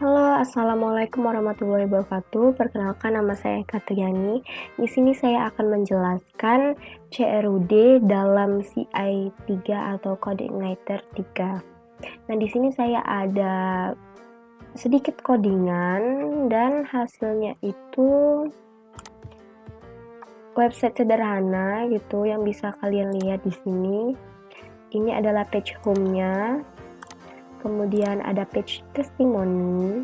Halo, assalamualaikum warahmatullahi wabarakatuh. Perkenalkan, nama saya Katriani. Di sini saya akan menjelaskan CRUD dalam CI3 atau Code Igniter 3. Nah, di sini saya ada sedikit codingan dan hasilnya itu website sederhana gitu yang bisa kalian lihat di sini. Ini adalah page home-nya. Kemudian ada page testimoni.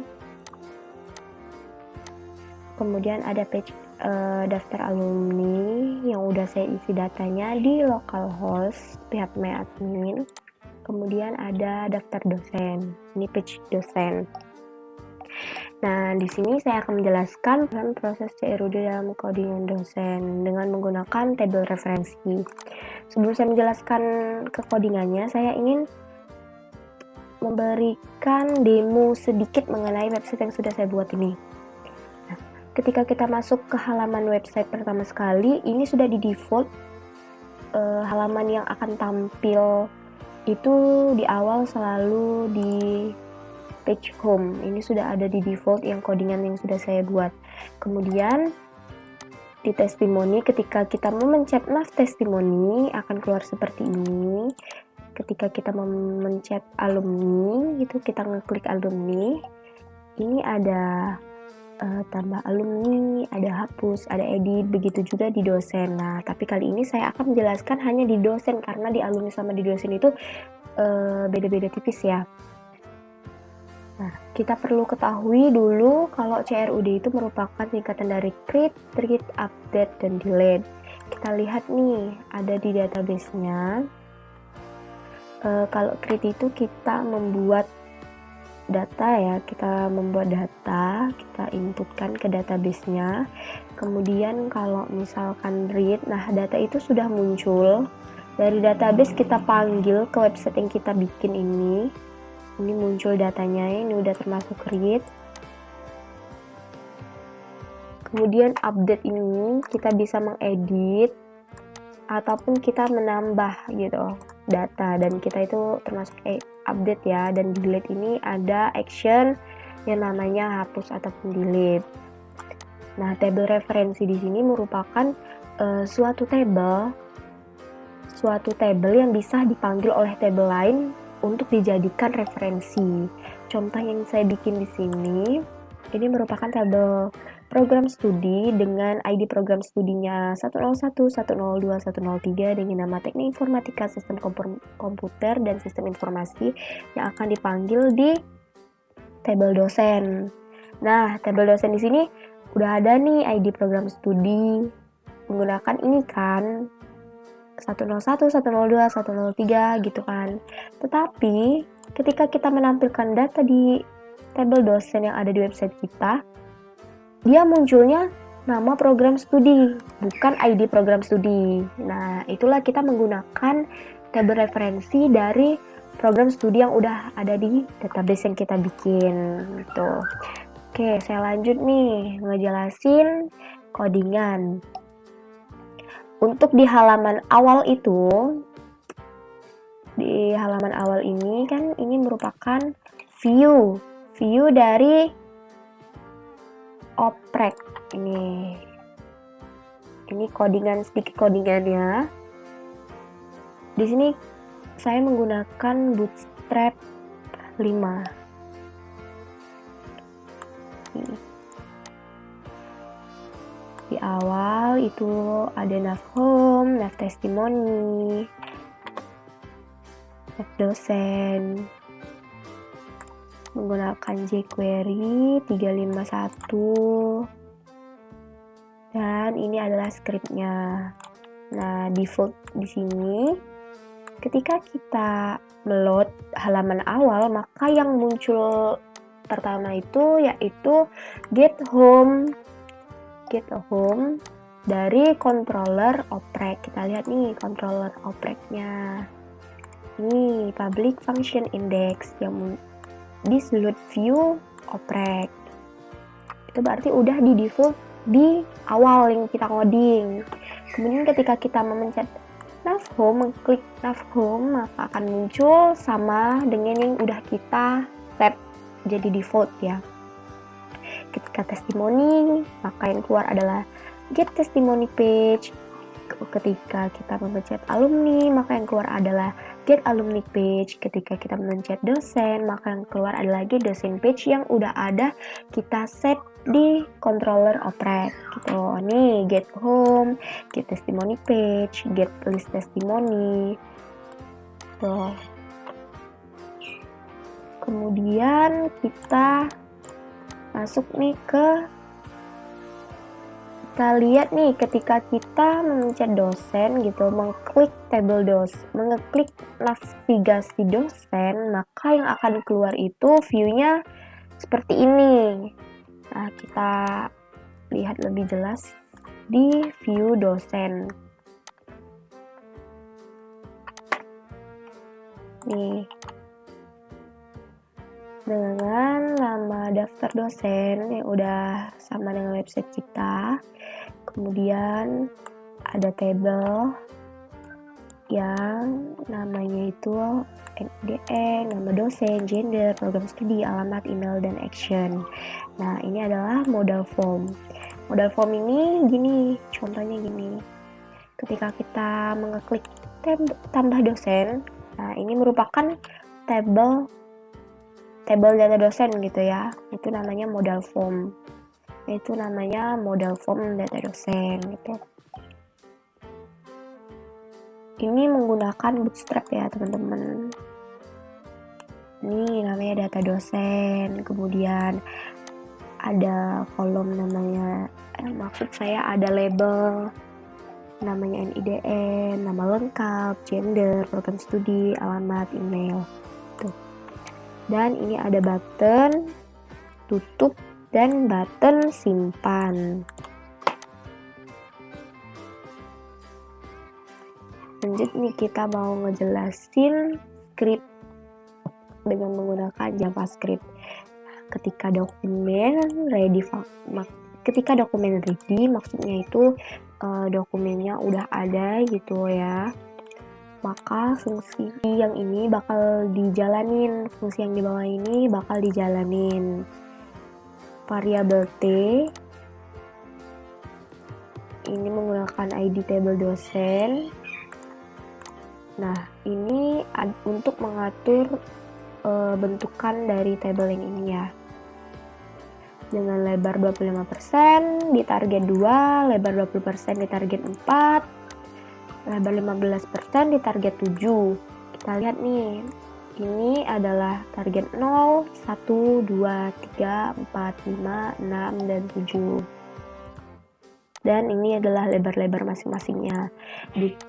Kemudian ada page daftar alumni yang udah saya isi datanya di localhost pihak admin. Kemudian ada daftar dosen. Ini page dosen. Nah, di sini saya akan menjelaskan proses CRUD dalam codingan dosen dengan menggunakan tabel referensi. Sebelum saya menjelaskan ke codingannya, saya ingin memberikan demo sedikit mengenai website yang sudah saya buat ini. Nah, ketika kita masuk ke halaman website pertama sekali, ini sudah di default halaman yang akan tampil itu di awal selalu di page home. Ini sudah ada di default yang codingan yang sudah saya buat. Kemudian di testimoni, ketika kita memencet nav testimoni akan keluar seperti ini. Ketika kita memencet alumni, gitu kita ngeklik alumni, ini ada tambah alumni, ada hapus, ada edit, begitu juga di dosen. Nah, tapi kali ini saya akan menjelaskan hanya di dosen karena di alumni sama di dosen itu beda-beda tipis ya. Nah, kita perlu ketahui dulu kalau CRUD itu merupakan singkatan dari create, delete, update, dan delete. Kita lihat nih, ada di database-nya. Kalau create itu kita membuat data ya, kita membuat data, kita inputkan ke database-nya. Kemudian kalau misalkan read, nah data itu sudah muncul. Dari database kita panggil ke website yang kita bikin ini. Ini muncul datanya, ini udah termasuk read. Kemudian update ini kita bisa mengedit ataupun kita menambah gitu data, dan kita itu termasuk update ya. Dan delete ini ada action yang namanya hapus ataupun delete. Nah, tabel referensi di sini merupakan suatu tabel yang bisa dipanggil oleh tabel lain untuk dijadikan referensi. Contoh yang saya bikin di sini, ini merupakan tabel program studi dengan ID program studinya 101, 102, 103 dengan nama teknik informatika, sistem komputer, dan sistem informasi yang akan dipanggil di tabel dosen. Nah, tabel dosen di sini udah ada nih ID program studi menggunakan ini kan 101, 102, 103 gitu kan. Tetapi ketika kita menampilkan data di tabel dosen yang ada di website kita, dia munculnya nama program studi, bukan ID program studi. Nah, itulah kita menggunakan tabel referensi dari program studi yang udah ada di database yang kita bikin gitu. Oke, saya lanjut nih ngejelasin codingan. Untuk di halaman awal itu, di halaman awal ini kan ini merupakan view dari oprek ini sedikit codingannya. Di sini saya menggunakan Bootstrap 5. Di awal itu ada nav home, nav testimoni, nav dosen, menggunakan jQuery 351, dan ini adalah scriptnya. Nah, default di sini ketika kita meload halaman awal, maka yang muncul pertama itu yaitu get home dari controller oprek. Kita lihat nih controller opreknya. Ini public function index yang di sudut view oprek. Itu berarti udah di default di awal yang kita coding. Kemudian ketika kita memencet nav home, mengklik nav home, maka akan muncul sama dengan yang udah kita save jadi default ya. Ketika testimoni, maka yang keluar adalah get testimony page. Ketika kita memencet alumni, maka yang keluar adalah get alumni page. Ketika kita memencet dosen, maka yang keluar adalah get dosen page yang udah ada kita set di controller oprek gitu. Nih, get home, get testimony page, get list testimony. Tuh. Kemudian kita masuk nih kita lihat nih ketika kita memencet dosen gitu, mengklik mengeklik navigasi dosen, maka yang akan keluar itu view-nya seperti ini. Nah, kita lihat lebih jelas di view dosen. Nih. Dengan nama daftar dosen yang udah sama dengan website kita. Kemudian ada tabel yang namanya itu NIDN, nama dosen, gender, program studi, alamat, email, dan action. Nah, ini adalah modal form. Modal form ini gini, contohnya gini. Ketika kita mengeklik tambah dosen, nah ini merupakan tabel data dosen gitu ya. Itu namanya modal form. Itu namanya modal form data dosen gitu. Ini menggunakan Bootstrap ya teman-teman. Ini namanya data dosen. Kemudian ada kolom namanya, maksud saya ada label namanya NIDN, nama lengkap, gender, program studi, alamat, email. Tuh. Dan ini ada button tutup dan button simpan. Lanjut nih, kita mau ngejelasin script dengan menggunakan JavaScript. Ketika dokumen ready, maksudnya itu dokumennya udah ada gitu ya, maka fungsi yang ini bakal dijalanin, fungsi yang di bawah ini bakal dijalanin. Variabel T ini menggunakan ID table dosen. Nah, ini untuk mengatur bentukan dari table yang ini ya. Dengan lebar 25% di target 2, lebar 20% di target 4, lebar 15% di target 7. Kita lihat nih, ini adalah target 0, 1, 2, 3, 4, 5, 6, dan 7. Dan ini adalah lebar-lebar masing-masingnya.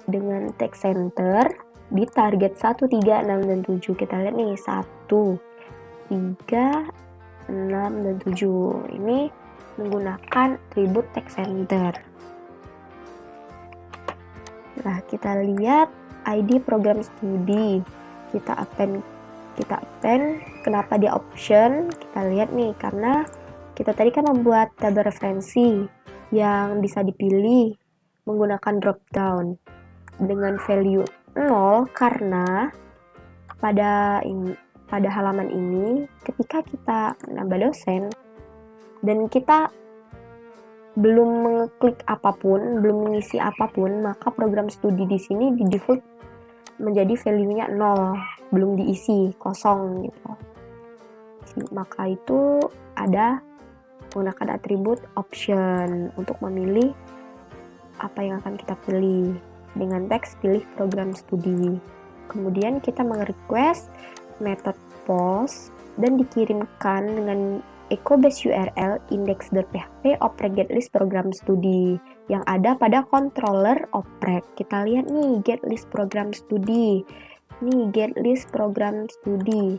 Dengan text center di target 1, 3, 6, dan 7. Kita lihat nih, 1, 3, 6, dan 7. Ini menggunakan atribut text center. Nah, kita lihat ID program studi. Kita append. Kenapa dia option? Kita lihat nih, karena kita tadi kan membuat tabel referensi yang bisa dipilih menggunakan drop down dengan value 0, karena pada halaman ini ketika kita menambah dosen dan kita belum mengeklik apapun, belum mengisi apapun, maka program studi di sini di default menjadi value-nya 0, belum diisi, kosong gitu. Maka itu ada menggunakan atribut option untuk memilih apa yang akan kita pilih. Dengan teks pilih program studi. Kemudian kita meng-request method post dan dikirimkan dengan echo base URL index.php oprek get list program studi yang ada pada controller oprek. Kita lihat nih, get list program studi. Nih, get list program studi.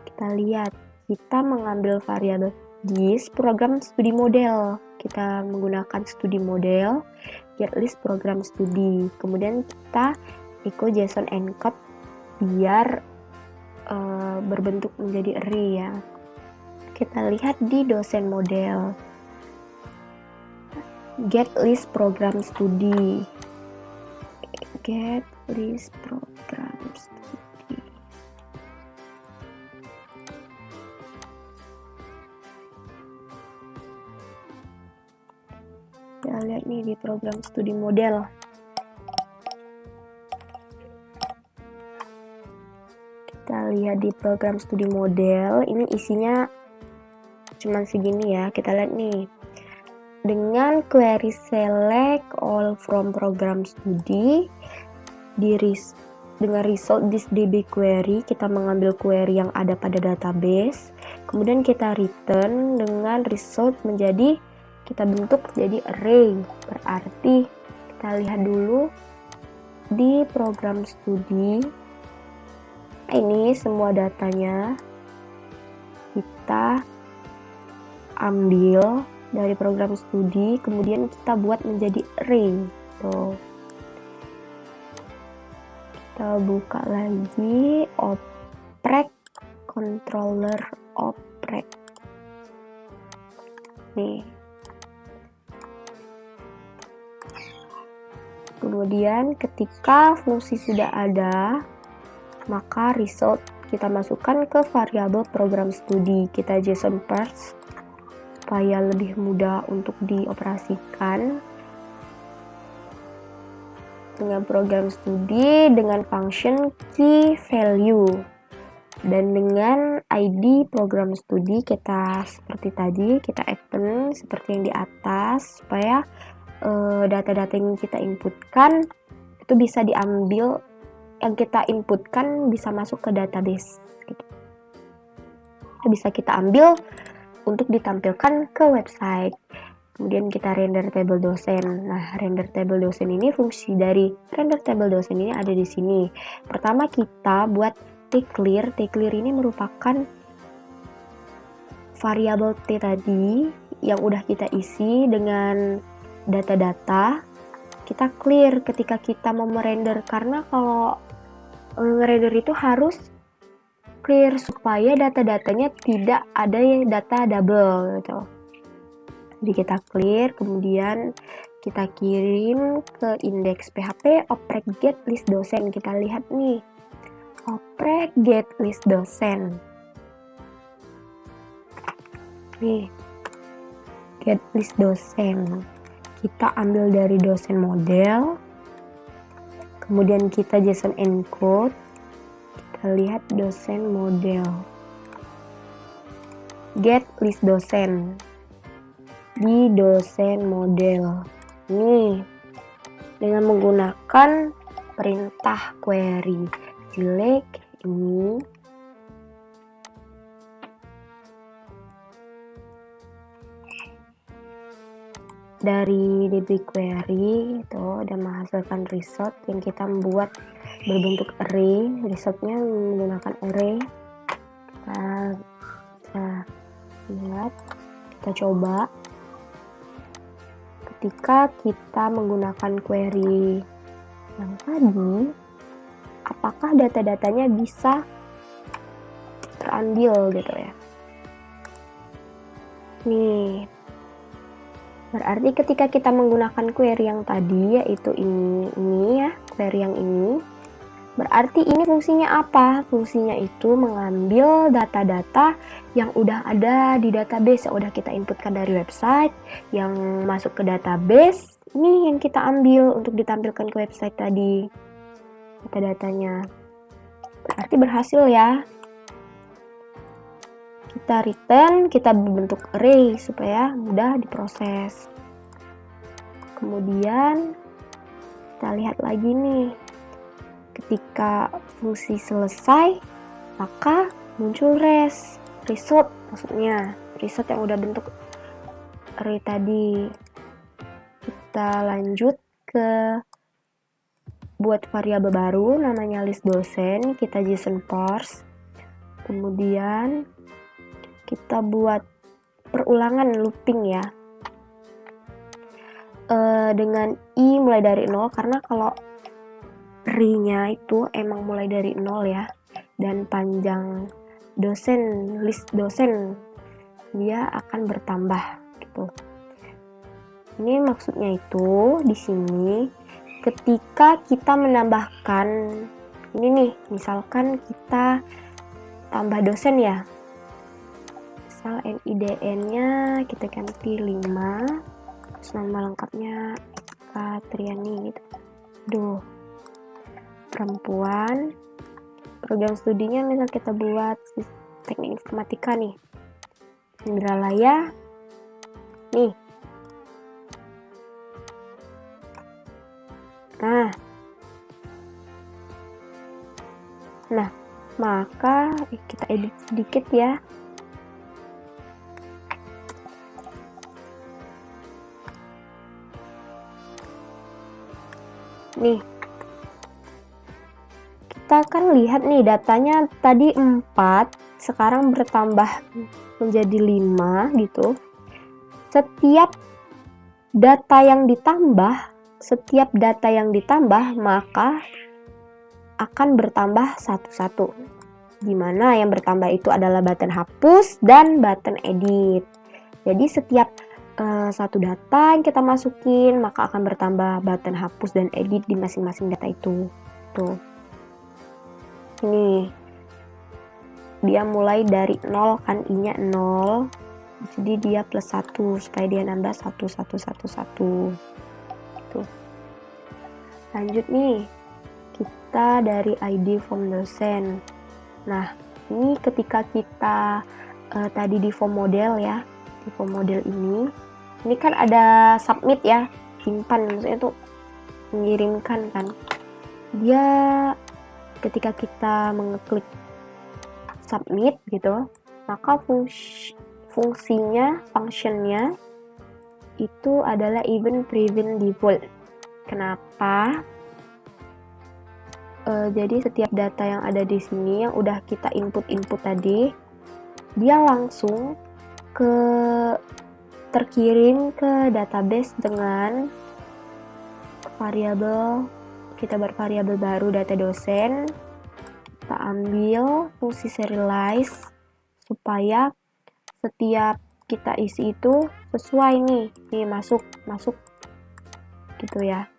Kita lihat, kita mengambil variabel GIS program studi model. Kita menggunakan studi model, get list program studi. Kemudian kita echo JSON encode biar berbentuk menjadi array ya. Kita lihat di dosen model, get list program studi, get list program studi. Kita lihat nih di program studi model. Kita lihat di program studi model, ini isinya cuman segini ya. Kita lihat nih. Dengan query select all from program studi, dengan result this DB query, kita mengambil query yang ada pada database, kemudian kita return dengan result menjadi, kita bentuk jadi array. Berarti kita lihat dulu di program studi, ini semua datanya kita ambil dari program studi, kemudian kita buat menjadi array. Tuh. Kita buka lagi oprek, controller oprek. Nih. Kemudian ketika fungsi sudah ada, maka result kita masukkan ke variabel program studi. Kita JSON parse supaya lebih mudah untuk dioperasikan dengan program studi dengan function key value, dan dengan ID program studi kita seperti tadi, kita open seperti yang di atas supaya data-data yang kita inputkan itu bisa diambil, yang kita inputkan bisa masuk ke database gitu. Bisa kita ambil untuk ditampilkan ke website. Kemudian kita render table dosen. Nah, render table dosen ini, fungsi dari render table dosen ini ada di sini. Pertama kita buat tclear. Tclear ini merupakan variabel T tadi yang udah kita isi dengan data-data. Kita clear ketika kita mau merender, karena kalau ngerender itu harus clear supaya data-datanya tidak ada data double gitu. Jadi kita clear, kemudian kita kirim ke index PHP oprek get list dosen. Kita lihat nih, oprek get list dosen. Nih, get list dosen. Kita ambil dari dosen model, kemudian kita JSON encode. Kita lihat dosen model, get list dosen di dosen model. Nih, dengan menggunakan perintah query select ini, dari DB query itu udah menghasilkan result yang kita membuat berbentuk array. Resultnya menggunakan array. Kita bisa lihat, kita coba ketika kita menggunakan query yang tadi, apakah data-datanya bisa terambil gitu ya. Nih, berarti ketika kita menggunakan query yang tadi, yaitu ini ya, query yang ini, berarti ini fungsinya apa? Fungsinya itu mengambil data-data yang udah ada di database, yang udah kita inputkan dari website, yang masuk ke database, ini yang kita ambil untuk ditampilkan ke website tadi, data-datanya. Berarti berhasil ya. Kita return, kita bentuk array supaya mudah diproses. Kemudian kita lihat lagi nih, ketika fungsi selesai maka muncul result, maksudnya result yang udah bentuk array tadi. Kita lanjut ke buat variabel baru namanya list dosen, kita JSON parse, kemudian kita buat perulangan looping ya, dengan i mulai dari 0, karena kalau array-nya itu emang mulai dari 0 ya, dan panjang dosen, list dosen dia akan bertambah gitu. Ini maksudnya itu di sini ketika kita menambahkan ini nih, misalkan kita tambah dosen ya, misal NIDN-nya kita ganti 5, Terus nama lengkapnya Katriani gitu. Duh, perempuan. Program studinya misal kita buat teknik informatika nih, Indralaya nih. Nah, maka kita edit sedikit ya. Nih, kita kan lihat nih datanya tadi 4, sekarang bertambah menjadi 5 gitu. Setiap data yang ditambah maka akan bertambah satu-satu. Dimana yang bertambah itu adalah button hapus dan button edit. Jadi setiap satu data yang kita masukin maka akan bertambah button hapus dan edit di masing-masing data itu. Tuh. Ini dia mulai dari 0 kan, i-nya 0. Jadi dia plus 1 supaya dia nambah 1 1 1 1. Tuh. Lanjut nih. Kita dari ID form dosen. Nah, ini ketika kita tadi di form model ya. Di form model ini kan ada submit ya, simpan, maksudnya tuh mengirimkan kan. Dia ketika kita mengeklik submit gitu, maka functionnya itu adalah event prevent default. Kenapa? Jadi setiap data yang ada di sini yang udah kita input tadi, dia langsung terkirim ke database dengan variabel. Kita bervariabel baru data dosen. Kita ambil fungsi serialize supaya setiap kita isi itu sesuai nih masuk gitu ya.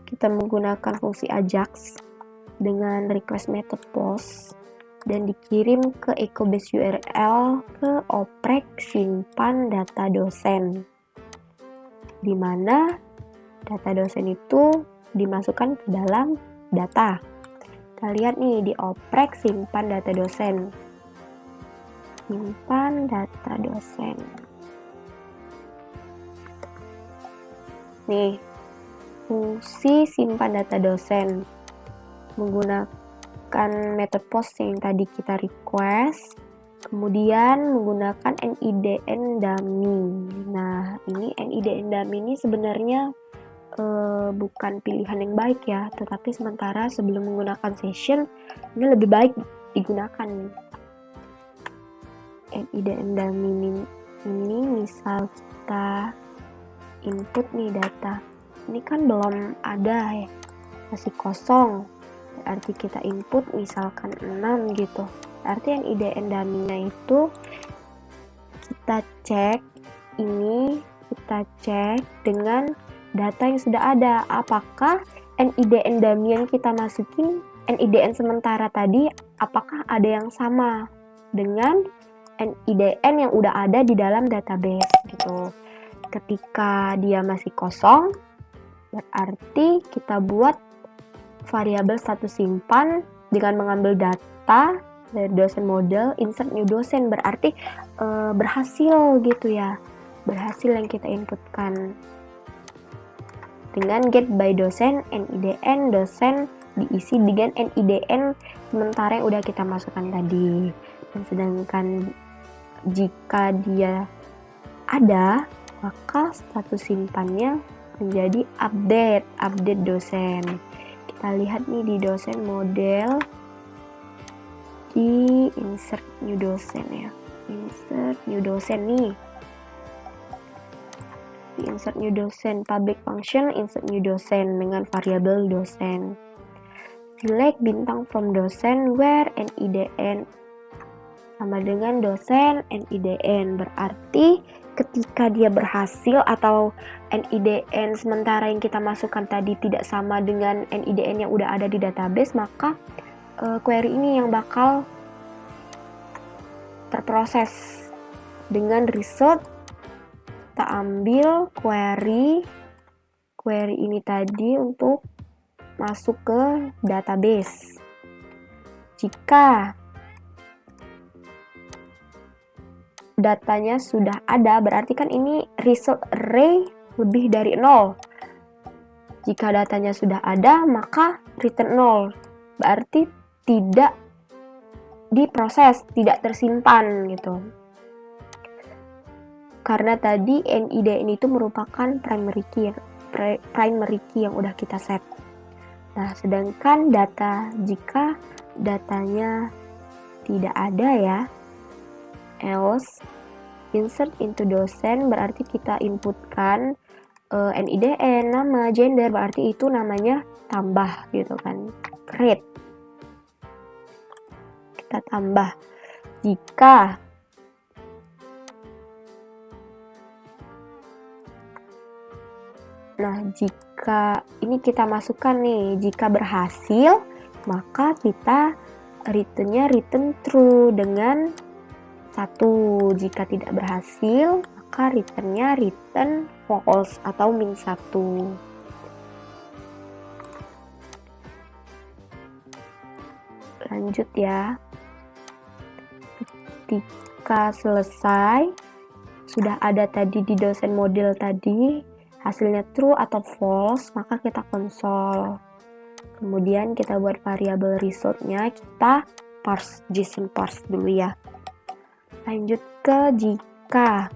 Kita menggunakan fungsi ajax dengan request method post dan dikirim ke ecobase URL ke oprek simpan data dosen, di mana data dosen itu dimasukkan ke dalam data. Kita lihat nih di oprek simpan data dosen. Simpan data dosen. Nih, fungsi simpan data dosen menggunakan method post yang tadi kita request, kemudian menggunakan NIDN dummy. Nah, ini NIDN dummy ini sebenarnya bukan pilihan yang baik ya, tetapi sementara sebelum menggunakan session ini lebih baik digunakan. NIDN dummy ini misal kita input nih data, ini kan belum ada ya, masih kosong, berarti kita input misalkan 6 gitu. Berarti yang NIDN dummy-nya itu kita cek dengan data yang sudah ada, apakah NIDN dummy yang kita masukin, NIDN sementara tadi, apakah ada yang sama dengan NIDN yang udah ada di dalam database gitu. Ketika dia masih kosong, berarti kita buat variabel status simpan dengan mengambil data dari dosen model, insert new dosen, berarti berhasil gitu ya, berhasil yang kita inputkan. Dengan get by dosen, NIDN dosen diisi dengan NIDN sementara yang udah kita masukkan tadi. Dan sedangkan jika dia ada, maka status simpannya menjadi update dosen. Kita lihat nih di dosen model, di insert new dosen ya, insert new dosen nih, di insert new dosen public function, insert new dosen dengan variabel dosen. Select bintang from dosen where NIDN sama dengan dosen NIDN, berarti ketika dia berhasil atau NIDN sementara yang kita masukkan tadi tidak sama dengan NIDN yang udah ada di database, maka query ini yang bakal terproses dengan result. Kita kita ambil query ini tadi untuk masuk ke database. Jika datanya sudah ada, berarti kan ini result array lebih dari 0. Jika datanya sudah ada, maka return 0. Berarti tidak diproses, tidak tersimpan gitu. Karena tadi NIDN itu merupakan primary key yang udah kita set. Nah, sedangkan jika datanya tidak ada ya, else insert into dosen berarti kita inputkan NIDN, nama, gender, berarti itu namanya tambah gitu kan, create. Kita tambah. Jika ini kita masukkan nih, jika berhasil maka kita return true dengan 1. Jika tidak berhasil maka return false atau min 1. Lanjut ya. Ketika selesai, sudah ada tadi di dosen model tadi, hasilnya true atau false, maka kita konsol. Kemudian kita buat variabel resultnya, kita JSON parse dulu ya. Lanjut ke jika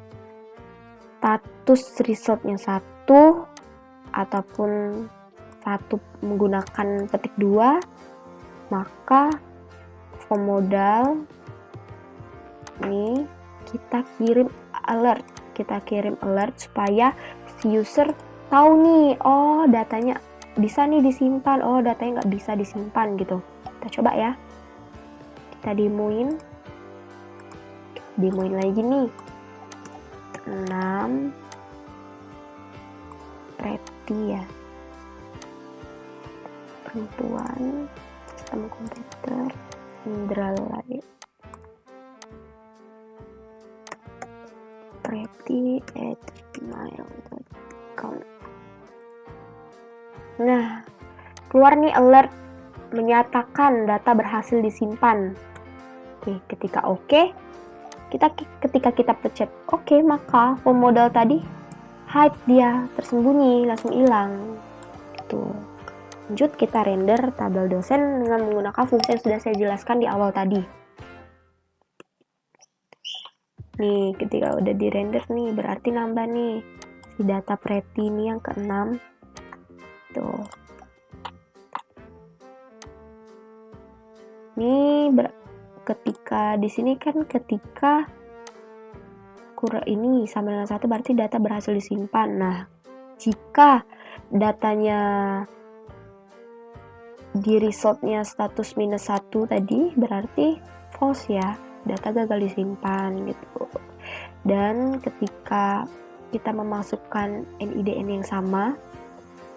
status resultnya 1 ataupun 1 menggunakan petik 2, maka form modal ini kita kirim alert supaya si user tahu nih, oh datanya bisa nih disimpan, oh datanya nggak bisa disimpan gitu. Kita coba ya, kita demoin lagi nih. 6 Pretty ya, perempuan, sistem komputer, Indralaya, pretty@gmail.com. Nah, keluar nih alert menyatakan data berhasil disimpan. Oke, ketika ketika kita pencet oke, maka form modal tadi hide, dia tersembunyi, langsung hilang gitu. Lanjut kita render tabel dosen dengan menggunakan fungsi yang sudah saya jelaskan di awal tadi. Nih, ketika udah di render nih, berarti nambah nih si data Pretty ini yang ke-6 tuh. Ini ketika di sini kan ketika ini sama dengan 1 berarti data berhasil disimpan. Nah, jika datanya di resultnya status -1 tadi berarti false ya, data gagal disimpan gitu. Dan ketika kita memasukkan NIDN yang sama,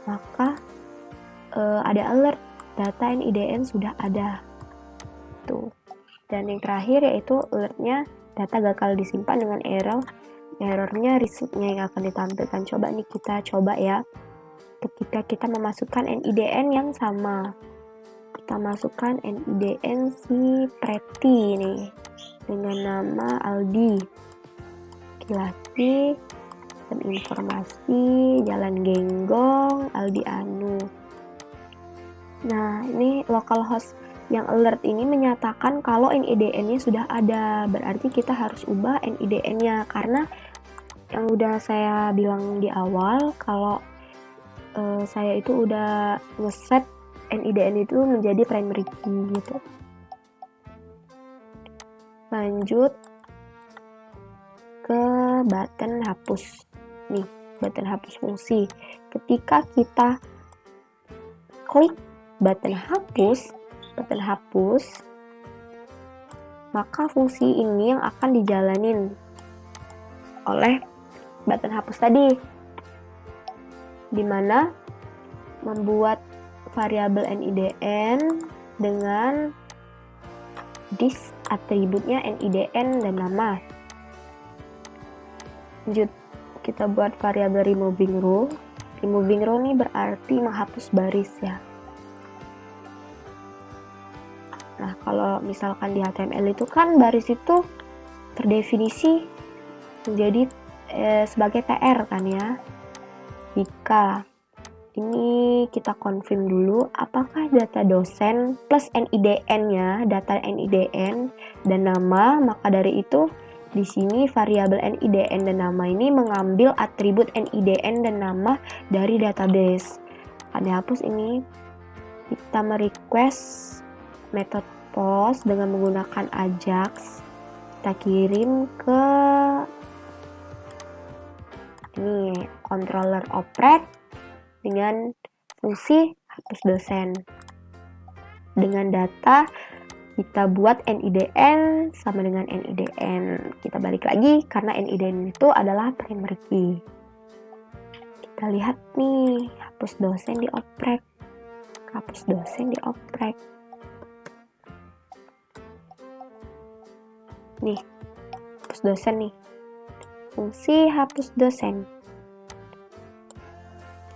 maka ada alert data NIDN sudah ada tuh. Dan yang terakhir yaitu alertnya data gagal disimpan dengan errornya resultnya yang akan ditampilkan. Coba nih kita coba ya, ketika kita memasukkan NIDN yang sama, kita masukkan NIDN si Pretty nih dengan nama Aldi, laki-laki, sistem informasi, Jalan Genggong, Aldi Anu. Nah, ini localhost yang alert ini menyatakan kalau NIDN-nya sudah ada, berarti kita harus ubah NIDN-nya, karena yang udah saya bilang di awal kalau saya itu udah ngeset NIDN itu menjadi primary key gitu. Lanjut ke button hapus. Nih, button hapus fungsi. Ketika kita klik button hapus, maka fungsi ini yang akan dijalanin oleh button hapus tadi, dimana membuat variabel NIDN dengan this atributnya NIDN dan nama. Lanjut, kita buat variabel removing row. Removing row ini berarti menghapus baris ya. Nah, kalau misalkan di HTML itu kan baris itu terdefinisi menjadi sebagai TR kan ya. Jika ini kita confirm dulu apakah data dosen plus NIDN-nya, data NIDN dan nama, maka dari itu di sini variabel NIDN dan nama ini mengambil atribut NIDN dan nama dari database. Akan dihapus ini. Kita merequest method post dengan menggunakan Ajax. Kita kirim ke ini controller operate dengan fungsi hapus dosen. Dengan data kita buat NIDN sama dengan NIDN. Kita balik lagi karena NIDN itu adalah primary key. Kita lihat nih, hapus dosen di operate. Hapus dosen di operate. Nih, hapus dosen nih. Fungsi hapus dosen.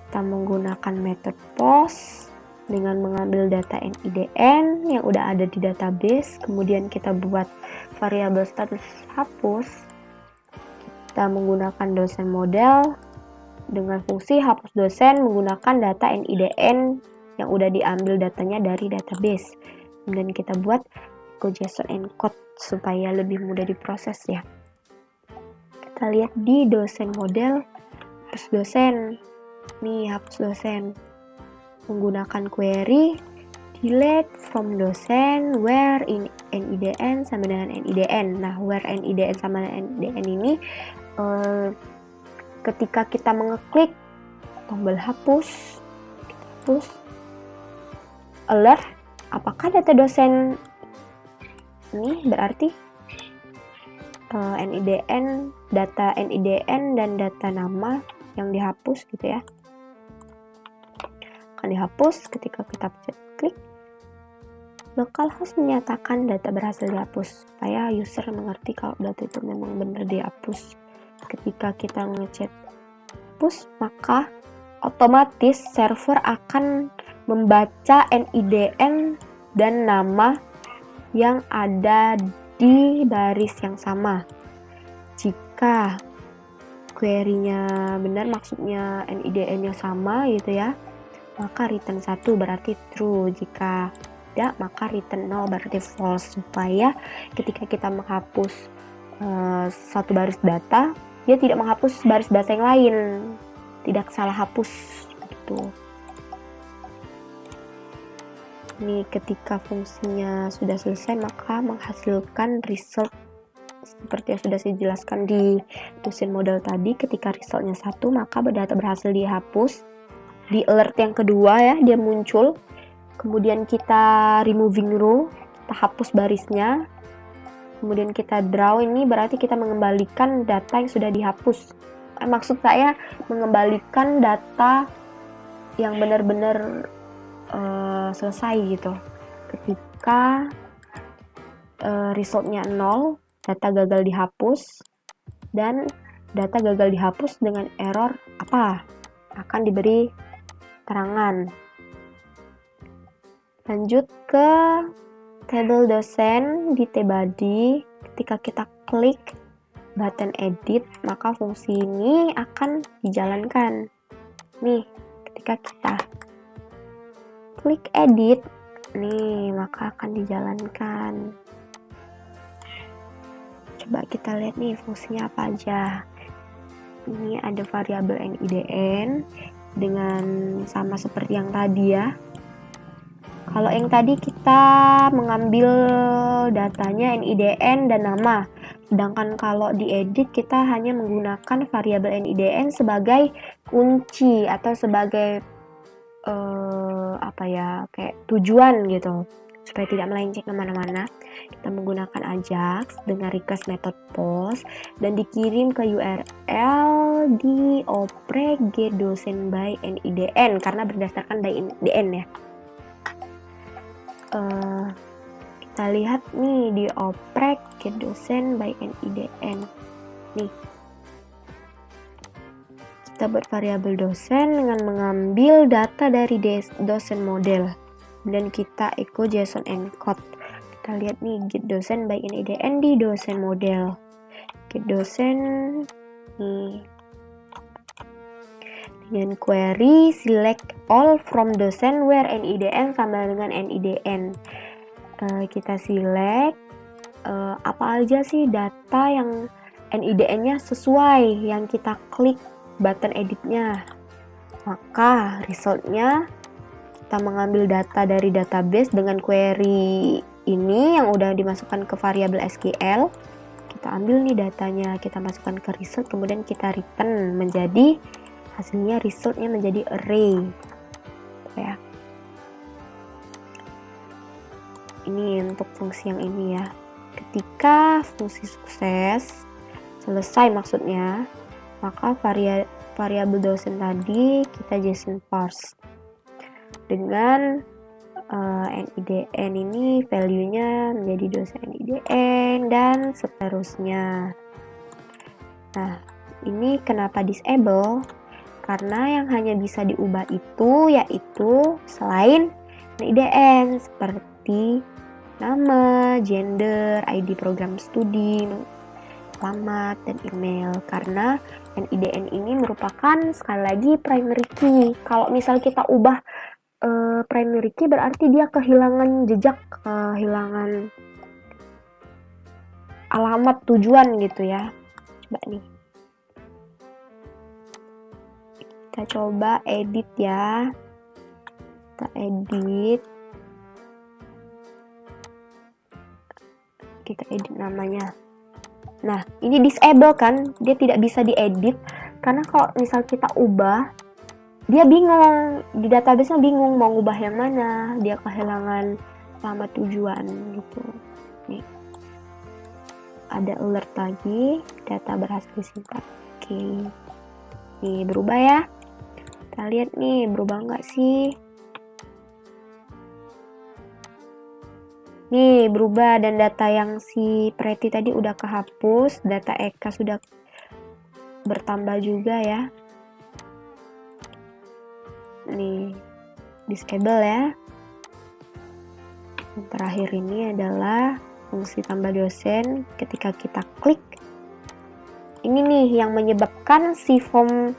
Kita menggunakan method post dengan mengambil data NIDN yang udah ada di database, kemudian kita buat variabel status hapus. Kita menggunakan dosen model dengan fungsi hapus dosen menggunakan data NIDN yang udah diambil datanya dari database. Kemudian kita buat JSON encode supaya lebih mudah diproses ya. Kita lihat di dosen model, hapus dosen. Nih, hapus dosen. Menggunakan query delete from dosen where in NIDN sama dengan NIDN. Nah, where NIDN sama dengan NIDN ini ketika kita mengeklik tombol hapus, kita hapus alert, apakah data dosen ini berarti NIDN, data NIDN dan data nama yang dihapus gitu ya. Akan dihapus ketika kita pencet klik. Localhost menyatakan data berhasil dihapus supaya user mengerti kalau data itu memang benar dihapus. Ketika kita ngechat hapus, maka otomatis server akan membaca NIDN dan nama yang ada di baris yang sama. Jika query-nya benar, maksudnya NIDN-nya sama gitu ya, maka return 1 berarti true. Jika tidak, maka return 0 berarti false, supaya ketika kita menghapus satu baris data, dia tidak menghapus baris data yang lain, tidak salah hapus gitu. Ini ketika fungsinya sudah selesai, maka menghasilkan result seperti yang sudah saya jelaskan di dosen model tadi. Ketika resultnya 1, maka data berhasil dihapus. Di alert yang kedua ya, dia muncul. Kemudian kita removing row, kita hapus barisnya. Kemudian kita draw, ini berarti kita mengembalikan data yang sudah dihapus. Maksud saya mengembalikan data yang benar-benar selesai gitu. Ketika resultnya 0, data gagal dihapus, dan data gagal dihapus dengan error apa akan diberi terangan. Lanjut ke table dosen di tbody. Ketika kita klik button edit, maka fungsi ini akan dijalankan. Nih, ketika kita klik edit, nih maka akan dijalankan. Coba kita lihat nih fungsinya apa aja. Ini ada variabel NIDN dengan sama seperti yang tadi ya. Kalau yang tadi kita mengambil datanya NIDN dan nama, sedangkan kalau diedit kita hanya menggunakan variabel NIDN sebagai kunci atau sebagai kayak tujuan gitu, supaya tidak melenceng kemana-mana. Kita menggunakan Ajax dengan request method post dan dikirim ke URL di operate get dosen by NIDN karena berdasarkan by NIDN ya. Kita lihat nih di operate get dosen by NIDN nih. Kita buat variabel dosen dengan mengambil data dari dosen model dan kita echo JSON encode. Kita lihat nih get dosen by NIDN di dosen model. Get dosen nih. Dengan query select all from dosen where NIDN sama dengan NIDN. Kita select apa aja sih data yang NIDN-nya sesuai yang kita klik button editnya. Maka resultnya kita mengambil data dari database dengan query ini yang udah dimasukkan ke variabel SQL. Kita ambil nih datanya, kita masukkan ke result, kemudian kita return menjadi hasilnya, resultnya menjadi array ya. Ini untuk fungsi yang ini ya. Ketika fungsi sukses selesai maksudnya, maka variabel dosen tadi kita JSON parse dengan NIDN ini value-nya menjadi dosen NIDN dan seterusnya. Nah, ini kenapa disable? Karena yang hanya bisa diubah itu yaitu selain NIDN seperti nama, gender, ID program studi, alamat, dan email. Karena NIDN ini merupakan sekali lagi primary key. Kalau misal kita ubah primary key berarti dia kehilangan jejak, kehilangan alamat tujuan gitu ya. Coba nih. Kita coba edit ya. Kita edit. Kita edit namanya. Nah, ini disable kan? Dia tidak bisa diedit karena kalau misal kita ubah, dia bingung, di database-nya bingung mau ngubah yang mana, dia kehilangan alamat tujuan gitu. Nih, ada alert lagi, data berhasil disimpan. Oke, nih berubah ya. Kita lihat nih berubah nggak sih? Nih berubah, dan data yang si Pretty tadi udah kehapus, data Eka sudah bertambah juga ya. Nih disable ya. Yang terakhir ini adalah fungsi tambah dosen. Ketika kita klik, ini nih yang menyebabkan si form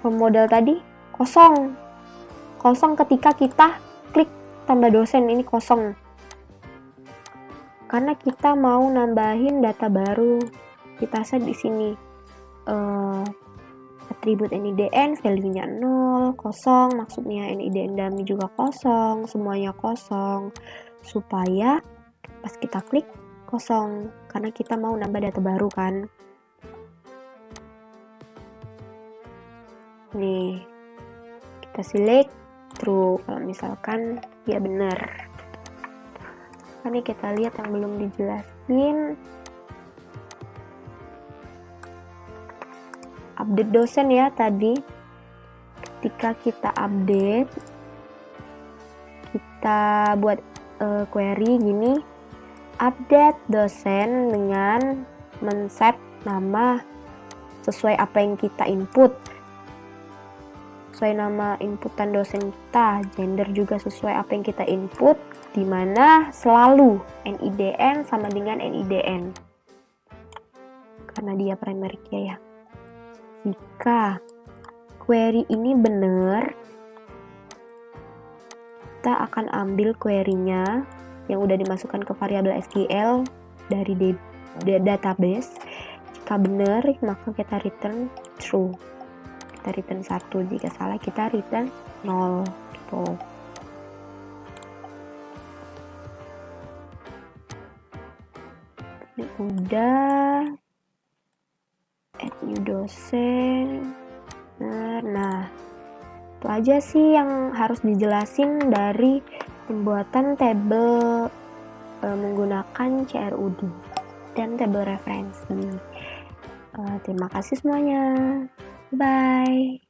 model tadi kosong ketika kita klik tambah dosen, ini kosong karena kita mau nambahin data baru. Kita set di sini atribut NIDN value-nya 0, kosong, maksudnya NIDN dummy juga kosong, semuanya kosong, supaya pas kita klik kosong, karena kita mau nambah data baru kan. Nih, kita select true kalau misalkan dia benar. Ini kita lihat yang belum dijelasin. Update dosen ya tadi. Ketika kita update, kita buat query gini, update dosen dengan men-set nama sesuai apa yang kita input, sesuai nama inputan dosen kita, gender juga sesuai apa yang kita input, dimana selalu NIDN sama dengan NIDN karena dia primary key ya. Jika query ini benar, kita akan ambil query-nya yang udah dimasukkan ke variabel SQL dari database. Jika benar, maka kita return true. Kita return 1, jika salah kita return 0 gitu. Ini udah add new dosen. Nah, itu aja sih yang harus dijelasin dari pembuatan tabel menggunakan CRUD dan tabel referensi. Terima kasih semuanya. Bye.